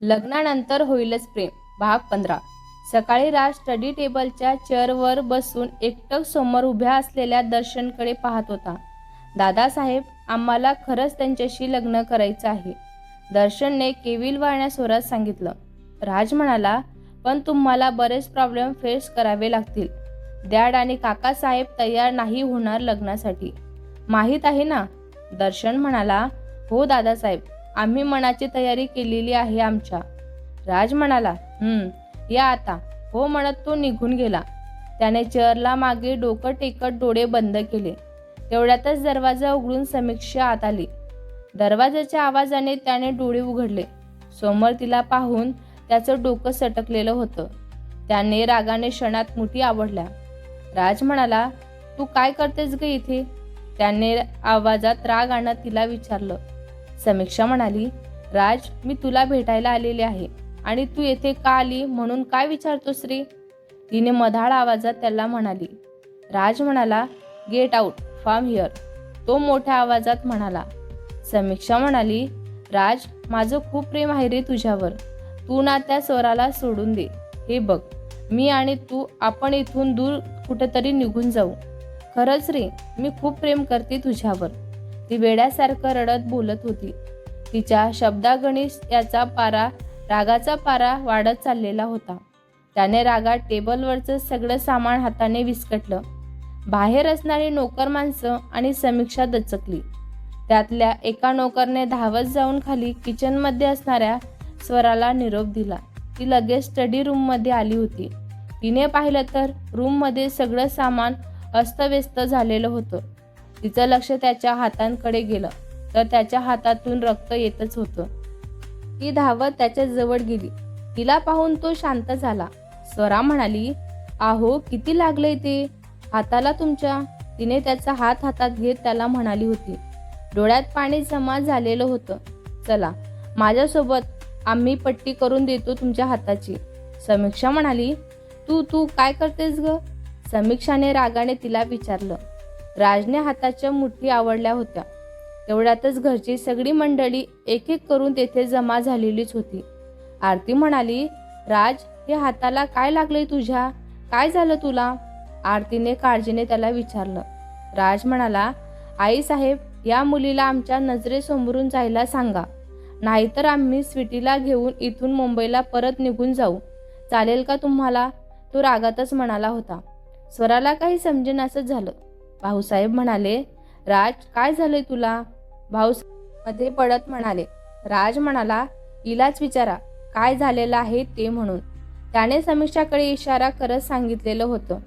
लग्नानंतर होईलच प्रेम भाग 15. सकाळी राज स्टडी टेबलच्या चेअरवर बसून एकटक समोर उभ्या असलेल्या दर्शनकडे पाहत होता. दादासाहेब, आम्हाला खरंच त्यांच्याशी लग्न करायचं आहे, दर्शनने केविलवाण्या स्वरात सांगितलं. राज म्हणाला, पण तुम्हाला बरेच प्रॉब्लेम फेस करावे लागतील. डॅड आणि काकासाहेब तयार नाही होणार लग्नासाठी, माहीत आहे ना. दर्शन म्हणाला, हो दादासाहेब, आम्ही मनाची तयारी केलेली आहे आमच्या. राज म्हणाला, या आता, हो म्हणत तो निघून गेला. त्याने चेअरला मागे डोकं टेकत डोळे बंद केले. तेवढ्यातच दरवाजा उघडून समीक्षा आत आली. दरवाजाच्या आवाजाने त्याने डोळे उघडले. समोर तिला पाहून त्याचं डोकं सटकलेलं होतं. त्याने रागाने क्षणात मुठी आवडल्या. राज म्हणाला, तू काय करतेस ग इथे? त्याने आवाजात राग आणत तिला विचारलं. समीक्षा म्हणाली, राज, मी तुला भेटायला आलेले आहे आणि तू येथे का आली म्हणून काय विचारतोस रे? तिने मधाळ आवाजात त्याला म्हणाली. राज म्हणाला, गेट आउट फ्रॉम हिअर, तो मोठ्या आवाजात म्हणाला. समीक्षा म्हणाली, राज, माझं खूप प्रेम आहे रे तुझ्यावर, तू ना त्या स्वराला सोडून दे. हे बघ, मी आणि तू आपण इथून दूर कुठेतरी निघून जाऊ. खरंच रे, मी खूप प्रेम करते तुझ्यावर. ती वेड्यासारखं रडत बोलत होती. तिच्या शब्दागणित याचा पारा, रागाचा पारा वाढत चाललेला होता. त्याने रागात टेबलवरचं सगळं सामान हाताने विस्कटलं. बाहेर असणारी नोकर माणसं आणि समीक्षा दचकली. त्यातल्या एका नोकरने धावत जाऊन खाली किचनमध्ये असणाऱ्या स्वराला निरोप दिला. ती लगेच स्टडी रूममध्ये आली होती. तिने पाहिलं तर रूममध्ये सगळं सामान अस्तव्यस्त झालेलं होतं. तिचं लक्ष त्याच्या हातांकडे गेलं तर त्याच्या हातातून रक्त येतच होतं. ती धावत त्याच्या जवळ गेली. तिला पाहून तो शांत झाला. स्वरा म्हणाली, आहो, किती लागलंय ते हाताला तुमच्या? तिने त्याचा हात हातात घेत त्याला म्हणाली होती. डोळ्यात पाणी जमा झालेलं होतं. चला माझ्यासोबत, आम्ही पट्टी करून देतो तुमच्या हाताची. समीक्षा म्हणाली, तू तू काय करतेस ग? समीक्षाने रागाने तिला विचारलं. राजने हाताच्या मुठी आवडल्या होत्या. तेवढ्यातच घरची सगळी मंडळी एक एक करून तेथे जमा झालेलीच होती. आरती म्हणाली, राज, हे हाताला काय लागलंय तुझ्या? काय झालं तुला? आरतीने काळजीने त्याला विचारलं. राज म्हणाला, आई साहेब, या मुलीला आमच्या नजरेसमोरून जायला सांगा, नाहीतर आम्ही स्वीटीला घेऊन इथून मुंबईला परत निघून जाऊ. चालेल का तुम्हाला? तो रागातच म्हणाला होता. स्वराला काही समजेनासंच झालं. भाऊसाहेब म्हणाले, राज, काय झालंय तुला? भाऊसाहेब मध्ये पडत म्हणाले. राज म्हणाला, हिलाच विचारा काय झालेलं आहे ते म्हणून. त्याने समीक्षाकडे इशारा करत सांगितलेलं होतं.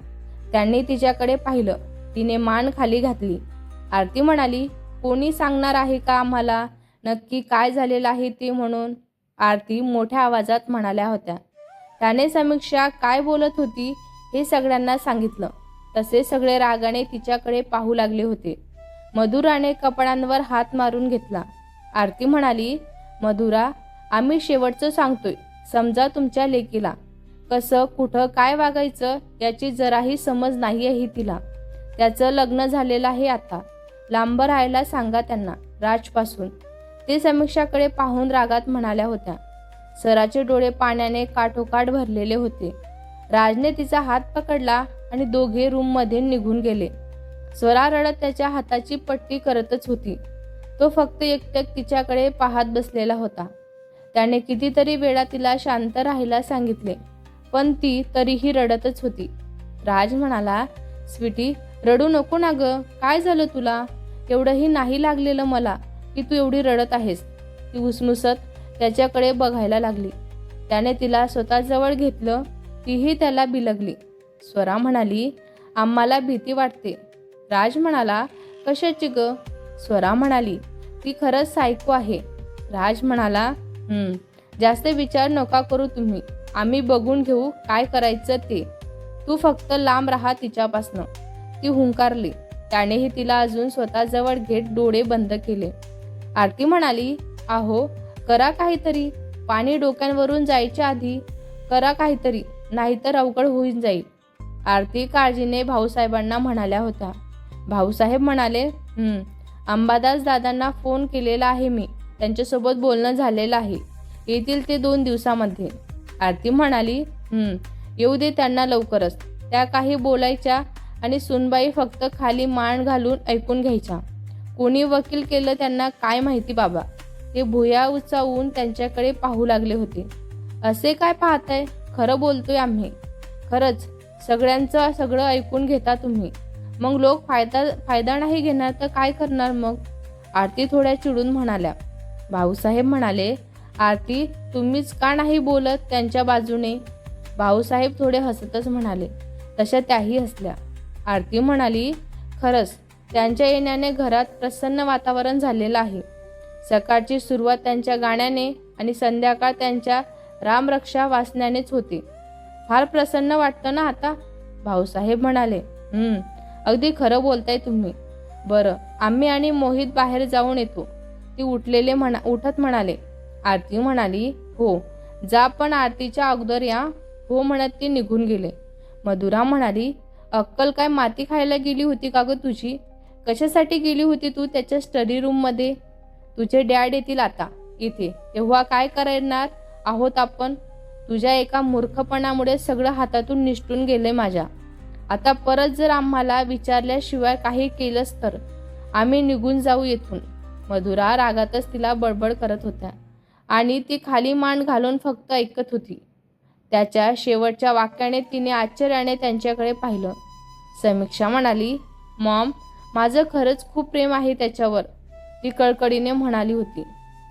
त्यांनी तिच्याकडे पाहिलं. तिने मान खाली घातली. आरती म्हणाली, कोणी सांगणार आहे का आम्हाला नक्की काय झालेलं आहे ते म्हणून? आरती मोठ्या आवाजात म्हणाल्या होत्या. त्याने समीक्षा काय बोलत होती हे सगळ्यांना सांगितलं. तसे सगळे रागाने तिच्याकडे पाहू लागले होते. मधुराने कपड्यांवर हात मारून घेतला. आरती म्हणाली, मधुरा, आम्ही शेवटचं सांगतोय, समजा तुमच्या लेकीला. कसं, कुठं, काय वागायचं याची जराही समज नाही आहे तिला. त्याचं लग्न झालेलं आहे आता. लांब राहायला सांगा त्यांना राजपासून. ते समीक्षाकडे पाहून रागात म्हणाल्या होत्या. सराचे डोळे पाण्याने काठोकाठ भरलेले होते. राजने तिचा हात पकडला आणि दोघे रूममध्ये निघून गेले. स्वरा रडत त्याच्या हाताची पट्टी करतच होती. तो फक्त एकटक तिच्याकडे पाहत बसलेला होता. त्याने कितीतरी वेळा तिला शांत राहायला सांगितले, पण ती तरीही रडतच होती. राज म्हणाला, स्वीटी, रडू नको ना ग, काय झालं तुला? एवढंही नाही लागलेलं मला की तू एवढी रडत आहेस. ती उसमुसत त्याच्याकडे बघायला लागली. त्याने तिला स्वतःजवळ घेतलं. तीही त्याला बिलगली. स्वरा म्हणाली, आम्हाला भीती वाटते. राज म्हणाला, कशाची ग? स्वरा म्हणाली, ती खरंच सायको आहे. राज म्हणाला, जास्त विचार नका करू तुम्ही, आम्ही बघून घेऊ काय करायचं ते. तू फक्त लांब राहा तिच्यापासनं. ती हुंकारली. त्यानेही तिला अजून स्वतःजवळ घेत डोळे बंद केले. आरती म्हणाली, आहो, करा काहीतरी. पाणी डोक्यांवरून जायच्या आधी करा काहीतरी, नाहीतर अवघड होऊन जाईल. आरती काळजीने भाऊसाहेबांना म्हणाल्या होत्या. भाऊसाहेब म्हणाले, अंबादास दादांना फोन केलेला आहे मी, त्यांच्यासोबत बोलणं झालेलं आहे. येतील ते 2 दिवसामध्ये. आरती म्हणाली, येऊ दे त्यांना लवकरच. त्या काही बोलायच्या आणि सुनबाई फक्त खाली मान घालून ऐकून घ्यायच्या. कोणी वकील केलं त्यांना काय माहिती बाबा. ते भुया उचावून त्यांच्याकडे पाहू लागले होते. असे काय पाहताय? खरं बोलतोय आम्ही. खरंच सगळ्यांचं सगळं ऐकून घेता तुम्ही. मग लोक फायदा नाही घेणार तर काय करणार मग? आरती थोड्या चिडून म्हणाल्या. भाऊसाहेब म्हणाले, आरती तुम्हीच का नाही बोलत त्यांच्या बाजूने? भाऊसाहेब थोडे हसतच म्हणाले. तशा त्याही हसल्या. आरती म्हणाली, खरंच त्यांच्या येण्याने घरात प्रसन्न वातावरण झालेलं आहे. सकाळची सुरुवात त्यांच्या गाण्याने आणि संध्याकाळ त्यांच्या रामरक्षा वाचण्यानेच होते. फार प्रसन्न वाटतं ना आता? भाऊसाहेब म्हणाले, अगदी खरं बोलताय तुम्ही. बरं, आम्ही आणि मोहित बाहेर जाऊन येतो. ती उठत म्हणाले. आरती म्हणाली, हो जा, पण आरतीच्या अगोदर या. हो म्हणत ती निघून गेले. मधुरा म्हणाली, अक्कल काय माती खायला गेली होती का ग तुझी? कशासाठी गेली होती तू त्याच्या स्टडी रूममध्ये? तुझे डॅड येतील आता इथे, तेव्हा काय करणार आहोत आपण? तुझ्या एका मूर्खपणामुळे सगळं हातातून निसटून गेले माझ्या. आता परत जर आम्हाला विचारल्याशिवाय काही केलंस तर आम्ही निघून जाऊ येथून. मधुरा रागातच तिला बडबड करत होत्या आणि ती खाली मान घालून फक्त ऐकत होती. त्याच्या शेवटच्या वाक्याने तिने आश्चर्याने त्यांच्याकडे पाहिलं. समीक्षा म्हणाली, मॉम, माझं खरंच खूप प्रेम आहे त्याच्यावर, ती कळकळीने म्हणाली होती.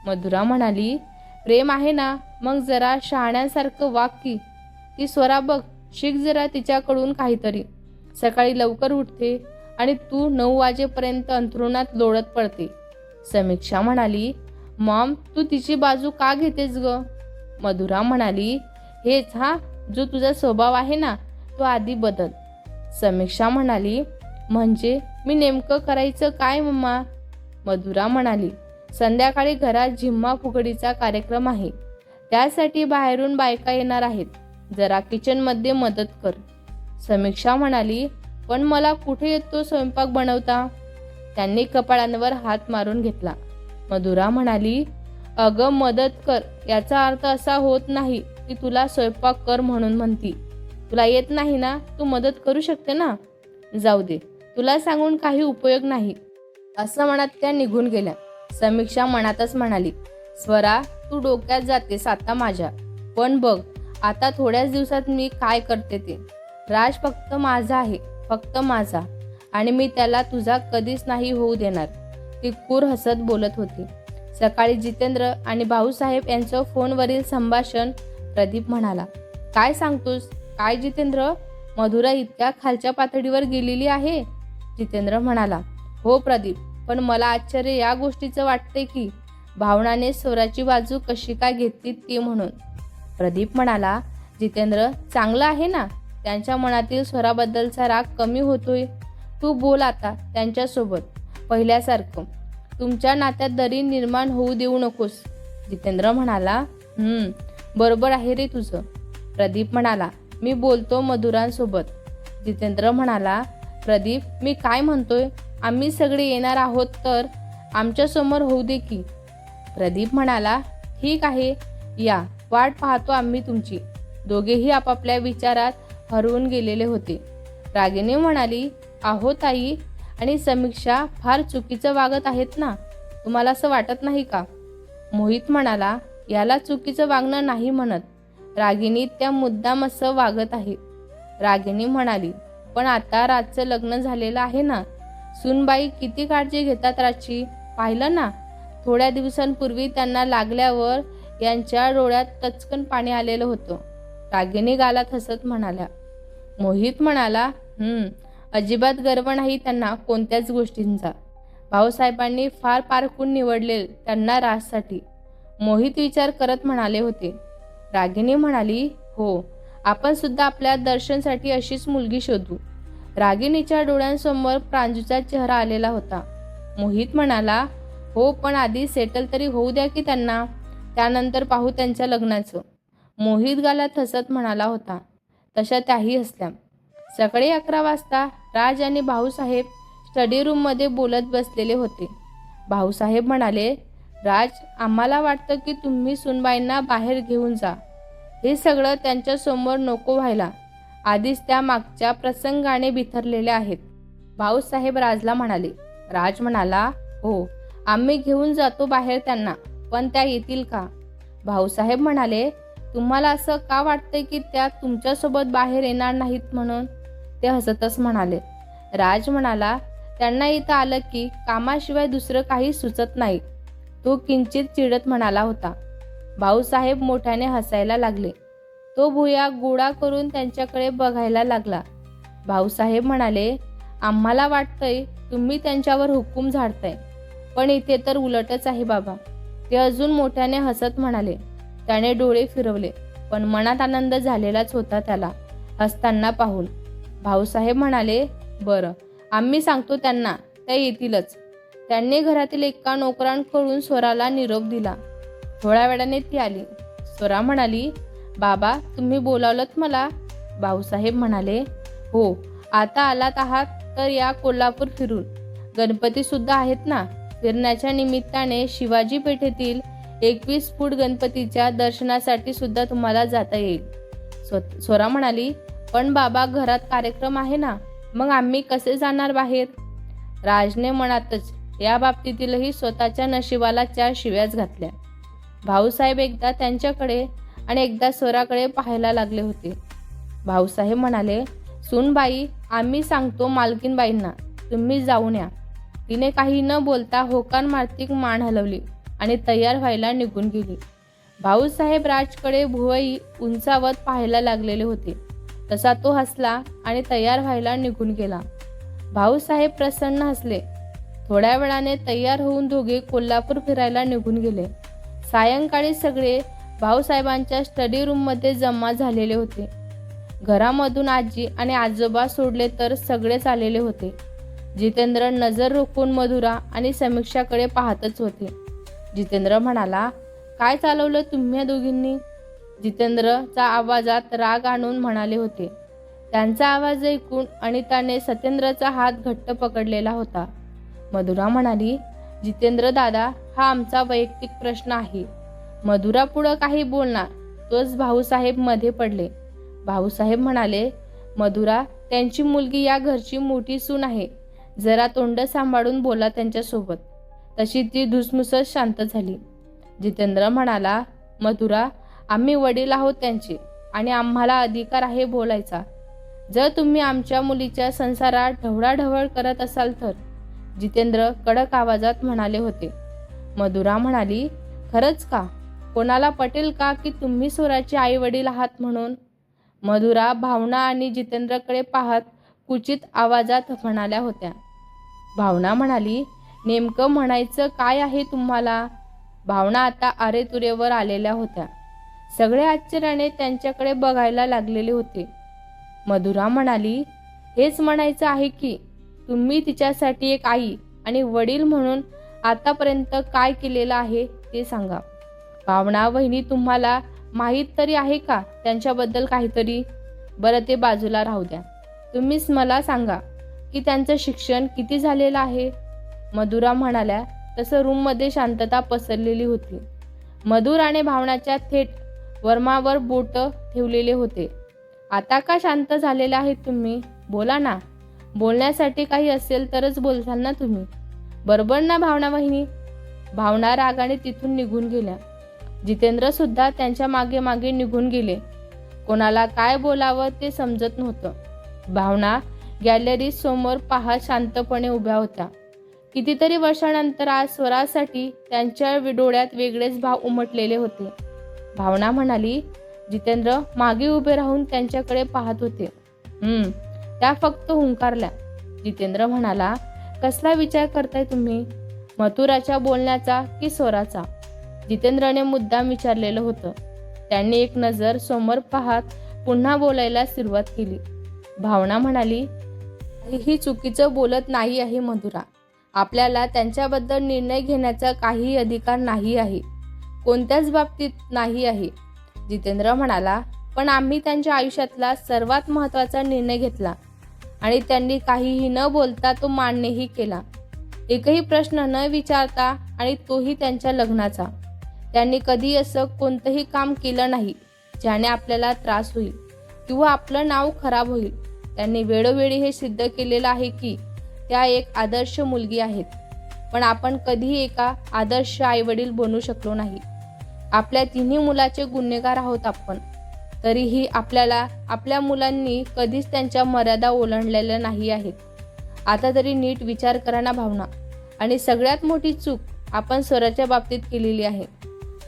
मधुरा म्हणाली, प्रेम आहे ना, मग जरा शहाण्यासारखं वाग की. ती स्वरा बघ, शिक जरा तिच्याकडून काहीतरी. सकाळी लवकर उठते आणि तू 9 वाजेपर्यंत अंथरुणात लोळत पडते. समीक्षा म्हणाली, मॉम, तू तिची बाजू का घेतेस ग? मधुरा म्हणाली, हेच जो तुझा स्वभाव आहे ना, तो आधी बदल. समीक्षा म्हणाली, म्हणजे मी नेमकं करायचं काय मम्मा? मधुरा म्हणाली, संध्याकाळी घरात झिम्मा फुगडीचा कार्यक्रम आहे. त्यासाठी बाहेरून बायका येणार आहेत. जरा किचनमध्ये मदत कर. समीक्षा म्हणाली, पण मला कुठे येतो स्वयंपाक बनवता? त्यांनी कपाळांवर हात मारून घेतला. मधुरा म्हणाली, अगं मदत कर याचा अर्थ असा होत नाही की तुला स्वयंपाक कर म्हणून म्हणती. तुला येत नाही ना, तू मदत करू शकते ना. जाऊ दे, तुला सांगून काही उपयोग नाही, असं म्हणत त्या निघून गेल्या. समीक्षा मनातच म्हणाली, स्वरा तू डोक्यात जातेस आता माझ्या. पण बघ आता थोड्याच दिवसात मी काय करते ते. राज फक्त माझा आहे, फक्त माझा, आणि मी त्याला तुझा कधीच नाही होऊ देणार. ती क्रूर हसत बोलत होती. सकाळी जितेंद्र आणि भाऊसाहेब यांचं फोनवरील संभाषण. प्रदीप म्हणाला, काय सांगतोस? काय जितेंद्र, मधुरा इतक्या खालच्या पातळीवर गेलेली आहे? जितेंद्र म्हणाला, हो प्रदीप, पण मला आश्चर्य या गोष्टीचं वाटते की भावनाने स्वराची बाजू कशी काय घेतली ती म्हणून. प्रदीप म्हणाला, जितेंद्र चांगलं आहे ना, त्यांच्या मनातील स्वराबद्दलचा राग कमी होतोय. तू बोल आता त्यांच्यासोबत पहिल्यासारखं. तुमच्या नात्यात दरी निर्माण होऊ देऊ नकोस. जितेंद्र म्हणाला, बरोबर आहे रे तुझं. प्रदीप म्हणाला, मी बोलतो मधुरांसोबत. जितेंद्र म्हणाला, प्रदीप मी काय म्हणतोय, आम्ही सगळे येणार आहोत तर आमच्यासमोर होऊ दे की. प्रदीप म्हणाला, ठीक आहे, या, वाट पाहतो आम्ही तुमची. दोघेही आपापल्या विचारात हरवून गेलेले होते. रागिनी म्हणाली, आहो ताई आणि समीक्षा फार चुकीचं वागत आहेत ना, तुम्हाला असं वाटत नाही का? मोहित म्हणाला, याला चुकीचं वागणं नाही म्हणत, रागिनी त्या मुद्दाम असं वागत आहे. रागिनी म्हणाली, पण आता राजचं लग्न झालेलं आहे ना, सूनबाई किती काळजी घेतात राजची, पाहिलं ना. थोड्या दिवसांपूर्वी त्यांना लागल्यावर यांच्या डोळ्यात टचकन पाणी आलेलं होतं. रागिनी गालात हसत म्हणाल्या. मोहित म्हणाला, अजिबात गर्व नाही त्यांना कोणत्याच गोष्टींचा. भाऊसाहेबांनी फार पारखून निवडले त्यांना राजसाठी. मोहित विचार करत म्हणाले होते. रागिनी म्हणाली, हो, आपण सुद्धा आपल्या दर्शनसाठी अशीच मुलगी शोधू. रागिनीच्या डोळ्यांसमोर प्रांजूचा चेहरा आलेला होता. मोहित म्हणाला, हो, पण आधी सेटल तरी होऊ द्या की त्यांना, त्यानंतर पाहू त्यांच्या लग्नाचं. मोहित गालात हसत म्हणाला होता. तशा त्याही हसल्या. सकाळी 11 वाजता राज आणि भाऊसाहेब स्टडी रूममध्ये बोलत बसलेले होते. भाऊसाहेब म्हणाले, राज, आम्हाला वाटतं की तुम्ही सुनबाईंना बाहेर घेऊन जा. हे सगळं त्यांच्यासमोर नको व्हायला. आधीच त्या मागच्या प्रसंगाने बिथरलेल्या आहेत. भाऊसाहेब राजला म्हणाले. राज म्हणाला, हो, आम्ही घेऊन जातो बाहेर त्यांना, पण त्या येतील का? भाऊसाहेब म्हणाले, तुम्हाला असं का वाटतंय की त्या तुमच्यासोबत बाहेर येणार नाहीत म्हणून? ते हसतच म्हणाले. राज म्हणाला, त्यांना इथं आलं की कामाशिवाय दुसरं काही सुचत नाही. तो किंचित चिडत म्हणाला होता. भाऊसाहेब मोठ्याने हसायला लागले. तो भुया गोळा करून त्यांच्याकडे बघायला लागला. भाऊसाहेब म्हणाले, आम्हाला वाटतंय तुम्ही त्यांच्यावर हुकूम झाडताय, पण इथे तर उलटच आहे बाबा. ते अजून मोठ्याने हसत म्हणाले. त्याने डोळे फिरवले, पण मनात आनंद झालेलाच होता त्याला हसताना पाहून. भाऊसाहेब म्हणाले, बरं, आम्ही सांगतो त्यांना, त्या येतीलच. त्यांनी घरातील एका नोकरांकडून स्वराला निरोप दिला. थोड्या वेळाने ती आली. स्वरा म्हणाली, बाबा, तुम्ही बोलावलंत मला? भाऊसाहेब म्हणाले, हो, आता आलात आहात तर या कोल्हापूर फिरून. गणपती सुद्धा आहेत ना. फिरण्याच्या निमित्ताने शिवाजी पेठेतील 21 फूट गणपतीच्या दर्शनासाठी सुद्धा तुम्हाला जाता येईल. स्वरा म्हणाली, पण बाबा, घरात कार्यक्रम आहे ना, मग आम्ही कसे जाणार बाहेर? राजने मनातच या बाबतीतीलही स्वतःच्या नशिबाला 4 शिव्याच घातल्या. भाऊसाहेब एकदा त्यांच्याकडे आणि एकदा स्वराकडे पाहायला लागले होते. भाऊसाहेब म्हणाले, सूनबाई, आम्ही सांगतो मालकीनबाईंना, तुम्ही जाऊन या. तिने काही न बोलता होकार मार्तिक मान हलवली आणि तयार व्हायला निघून गेली. भाऊसाहेब राजकडे भुवई उंचावत पाहायला लागलेले होते. तसा तो हसला आणि तयार व्हायला निघून गेला. भाऊसाहेब प्रसन्न हसले. थोड्या वेळाने तयार होऊन दोघे कोल्हापूर फिरायला निघून गेले. सायंकाळी सगळे भाऊसाहेबांच्या स्टडी रूममध्ये जमा झालेले होते. घरामधून आजी आणि आजोबा सोडले तर सगळेच आलेले होते. जितेंद्र नजर रोखून मधुरा आणि समीक्षाकडे पाहतच होते. जितेंद्र म्हणाला, काय चालवलं तुम्ही दोघींनी? जितेंद्रचा आवाजात राग आणून म्हणाले होते. त्यांचा आवाज ऐकून अनिताने सत्येंद्रचा हात घट्ट पकडलेला होता. मधुरा म्हणाली, जितेंद्र दादा, हा आमचा वैयक्तिक प्रश्न आहे. मधुरा पुढं काही बोलणार तोच भाऊसाहेब मध्ये पडले. भाऊसाहेब म्हणाले, मधुरा, त्यांची मुलगी या घरची मोठी सून आहे. जरा तोंड सांभाळून बोला त्यांच्यासोबत. तशी ती धुसमुसच शांत झाली. जितेंद्र म्हणाला, मधुरा, आम्ही वडील आहोत त्यांचे आणि आम्हाला अधिकार आहे बोलायचा. जर तुम्ही आमच्या मुलीच्या संसारात ढवळाढवळ करत असाल तर. जितेंद्र कडक आवाजात म्हणाले होते. मधुरा म्हणाली, खरंच का? कोणाला पटेल का की तुम्ही स्वराचे आई वडील आहात म्हणून? मधुरा भावना आणि जितेंद्रकडे पाहत कुचित आवाजात म्हणाल्या होत्या. भावना म्हणाली, नेमकं म्हणायचं काय आहे तुम्हाला? भावना आता अरेतुरेवर आलेल्या होत्या. सगळे आश्चर्याने त्यांच्याकडे बघायला लागलेले होते. मधुरा म्हणाली, हेच म्हणायचं आहे की तुम्ही तिच्यासाठी एक आई आणि वडील म्हणून आतापर्यंत काय केलेलं आहे ते सांगा. भावना वहिनी, तुम्हाला माहीत तरी आहे का त्यांच्याबद्दल काहीतरी? बरं, ते बाजूला राहू द्या. तुम्हीच मला सांगा की त्यांचं शिक्षण किती झालेलं आहे? मधुरा म्हणाल्या. तसं रूममध्ये शांतता पसरलेली होती. मधुराने भावनाच्या थेट वर्मावर बोट ठेवलेले होते. आता का शांत झालेले आहेत तुम्ही? बोला ना. बोलण्यासाठी काही असेल तरच बोलसाल ना तुम्ही. बरोबर ना भावना वहिनी? भावना रागाने तिथून निघून गेल्या. जितेंद्र सुद्धा त्यांच्या मागे मागे निघून गेले. कोणाला काय बोलावं ते समजत नव्हतं. भावना गॅलरीत समोर पाहत शांतपणे उभ्या होत्या. कितीतरी वर्षानंतर आज स्वरासाठी त्यांच्या डोळ्यात वेगळेच भाव उमटलेले होते. भावना म्हणाली, जितेंद्र मागे उभे राहून त्यांच्याकडे पाहत होते. त्या फक्त हुंकारल्या. जितेंद्र म्हणाला, कसला विचार करताय तुम्ही? मथुराच्या बोलण्याचा की स्वराचा? जितेंद्रने मुद्दाम विचारलेलं होतं. त्यांनी एक नजर समोर पाहत पुन्हा बोलायला सुरुवात केली. भावना म्हणाली, ही चुकीचं बोलत नाही आहे मधुरा. आपल्याला त्यांच्याबद्दल निर्णय घेण्याचा काहीही अधिकार नाही आहे. कोणत्याच बाबतीत नाही आहे. जितेंद्र म्हणाला, पण आम्ही त्यांच्या आयुष्यातला सर्वात महत्त्वाचा निर्णय घेतला आणि त्यांनी काहीही न बोलता तो मान्यही केला. एकही प्रश्न न विचारता आणि तोही त्यांच्या लग्नाचा. त्यांनी कधी असं कोणतंही काम केलं नाही ज्याने आपल्याला त्रास होईल किंवा आपलं नाव खराब होईल. त्यांनी वेळोवेळी हे सिद्ध केलेलं आहे की त्या एक आदर्श मुलगी आहेत. पण आपण कधीही एका आदर्श आईवडील बनू शकलो नाही. आपल्या तिन्ही मुलाचे गुन्हेगार आहोत आपण. तरीही आपल्याला आपल्या मुलांनी कधीच त्यांच्या मर्यादा ओलांडलेल्या नाही आहेत. आता तरी नीट विचार करा ना भावना. आणि सगळ्यात मोठी चूक आपण स्वराच्या बाबतीत केलेली आहे.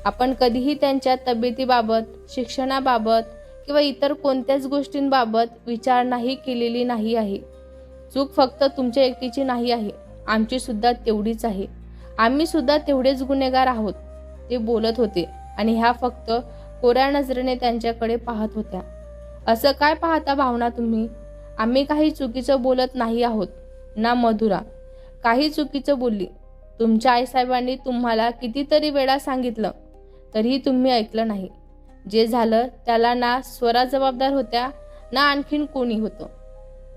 आपण कधीही त्यांच्या तब्येतीबाबत, शिक्षणाबाबत किंवा इतर कोणत्याच गोष्टींबाबत विचार नाही केलेली नाही आहे. चूक फक्त तुमच्या एकटीची नाही आहे, आमची सुद्धा तेवढीच आहे. आम्ही सुद्धा तेवढेच गुन्हेगार आहोत, ते बोलत होते. आणि ह्या फक्त कोऱ्या नजरेने त्यांच्याकडे पाहत होत्या. असं काय पाहता भावना तुम्ही? आम्ही काही चुकीचं बोलत नाही आहोत ना मधुरा काही चुकीचं बोलली. तुमच्या आईसाहेबांनी तुम्हाला कितीतरी वेळा सांगितलं तरीही तुम्ही ऐकलं नाही. जे झालं त्याला ना स्वरा जबाबदार होत्या ना आणखीन कोणी होतं.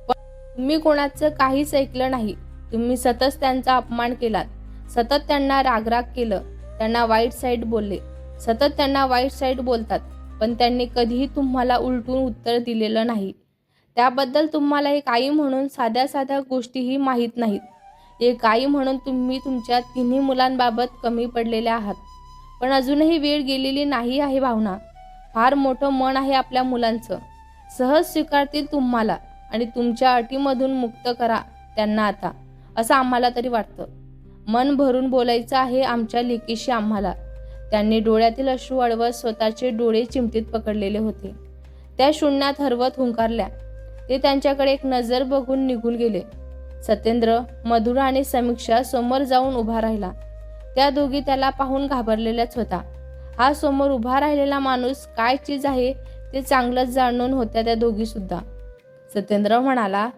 पण तुम्ही कोणाचं काहीच ऐकलं नाही. तुम्ही सतत त्यांचा अपमान केलात, सतत त्यांना रागराग केलं, त्यांना वाईट साईड बोलले, सतत त्यांना वाईट साईड बोलतात. पण त्यांनी कधीही तुम्हाला उलटून उत्तर दिलेलं नाही. त्याबद्दल तुम्हाला एक आई म्हणून साध्या साध्या गोष्टीही माहीत नाहीत. एक आई म्हणून तुम्ही तुमच्या तिन्ही मुलांबाबत कमी पडलेले आहात. पण अजूनही वेळ गेलेली नाही आहे भावना. फार मोठं मन आहे आपल्या मुलांचं. सहज स्वीकारतील तुम्हाला आणि तुमच्या अटीमधून मुक्त करा त्यांना आता, असं आम्हाला तरी वाटतं. मन भरून बोलायचं आहे आमच्या लेकीशी आम्हाला. त्यांनी डोळ्यातील अश्रू अडवत स्वतःचे डोळे चिमटीत पकडलेले होते. त्या शून्यात हरवत हुंकारल्या. ते त्यांच्याकडे एक नजर बघून निघून गेले. सत्येंद्र, मधुरा आणि समीक्षा समोर जाऊन उभा राहिला. त्या दोघी त्याला पाहून घाबरलेल्याच होता. हा समोर उभा राहिलेला माणूस काय चीज आहे ते चांगलंच जाणून होत्या त्या दोघी सुद्धा. सत्येंद्र म्हणाला,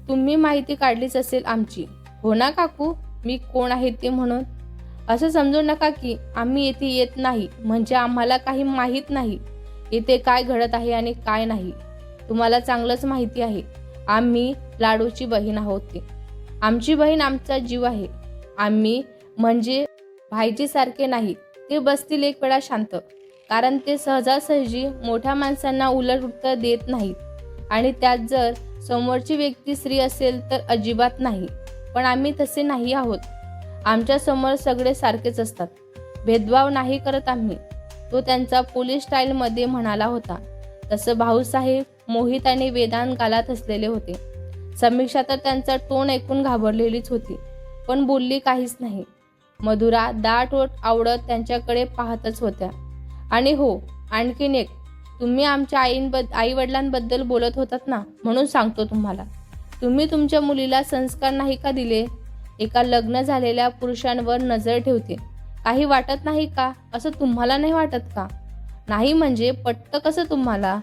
तुम्ही माहिती काढलीच असेल आमची, हो ना काकू? मी कोण आहे ते म्हणून. असं समजू नका की आम्ही येथे येत नाही म्हणजे आम्हाला काही माहीत नाही येथे काय घडत आहे आणि काय नाही. तुम्हाला चांगलंच माहिती आहे. आम्ही लाडूची बहीण आहोत. ते आमची बहीण आमचा जीव आहे. आम्ही म्हणजे भाईजीसारखे नाही. ते बसतील एक वेळा शांत, कारण ते सहजासहजी मोठ्या माणसांना उलट उत्तर देत नाहीत. आणि त्यात जर समोरची व्यक्ती स्त्री असेल तर अजिबात नाही. पण आम्ही तसे नाही आहोत. आमच्या समोर सगळे सारखेच असतात. भेदभाव नाही करत आम्ही. तो त्यांचा पोलीस स्टाईलमध्ये म्हणाला होता. तसं भाऊसाहेब, मोहित आणि वेदांत गालात हसलेले होते. समीक्षा तर त्यांचा टोन ऐकून घाबरलेलीच होती, पण बोलली काहीच नाही. मधुरा दाट ओठ आवडत त्यांच्याकडे पाहतच होत्या. आणि हो, आणखीन एक, तुम्ही आमच्या आई वडिलांबद्दल बोलत होतात ना, म्हणून सांगतो तुम्हाला. तुम्ही तुमच्या मुलीला संस्कार नाही का दिले? एका लग्न झालेल्या पुरुषांवर नजर ठेवते. काही वाटत नाही का? असं तुम्हाला नाही वाटत का? नाही म्हणजे पटतं कसं तुम्हाला?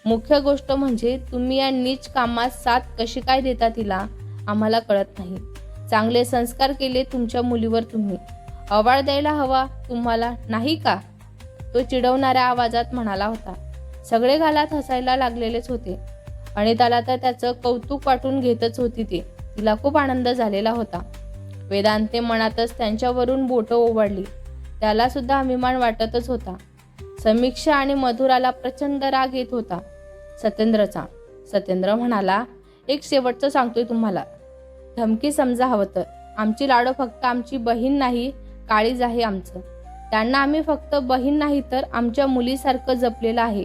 मुख्य गोष्ट म्हणजे तुम्ही या नीच कामात साथ कशी काय देता तिला आम्हाला कळत नाही. चांगले संस्कार केले तुमच्या मुलीवर तुम्ही. अवाढ द्यायला हवा तुम्हाला नाही का? तो चिडवणाऱ्या आवाजात म्हणाला होता. सगळे गालात हसायला लागलेलेच होते. आणि त्याला तर त्याचं कौतुक वाटून घेतच होती ती. तिला खूप आनंद झालेला होता. वेदांते मनातच त्यांच्यावरून बोटं ओवाळली. त्याला सुद्धा अभिमान वाटतच होता. समीक्षा आणि मधुराला प्रचंड राग येत होता सत्येंद्रचा. सत्येंद्र म्हणाला, एक शेवटचं सांगतोय तुम्हाला. धमकी समजा हवं तर. आमची लाडू फक्त आमची बहीण नाही, काळीज आहे आमचं. त्यांना आम्ही फक्त बहीण नाही तर आमच्या मुलीसारखं जपलेलं आहे.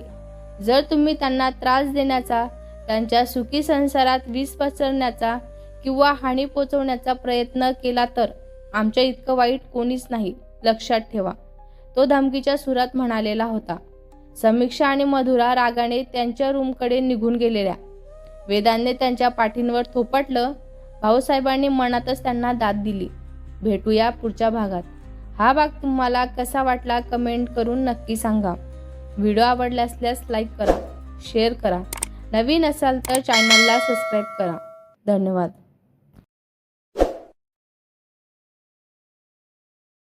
जर तुम्ही त्यांना त्रास देण्याचा, त्यांच्या सुखी संसारात विष पसरण्याचा किंवा हानी पोचवण्याचा प्रयत्न केला तर आमच्या इतकं वाईट कोणीच नाही, लक्षात ठेवा. तो धमकीच्या सुरात म्हणालेला होता. समीक्षा आणि मधुरा रागाने त्यांच्या रूमकडे निघून गेलेल्या. वेदांतने त्यांच्या पाठींवर थोपटलं. भाऊसाहेबांनी मनातच त्यांना दाद दिली. भेटूया पुढच्या भागात. हा भाग तुम्हाला कसा वाटला कमेंट करून नक्की सांगा. व्हिडिओ आवडला असल्यास लाईक करा, शेअर करा. नवीन असाल तर चॅनलला सबस्क्राईब करा. धन्यवाद.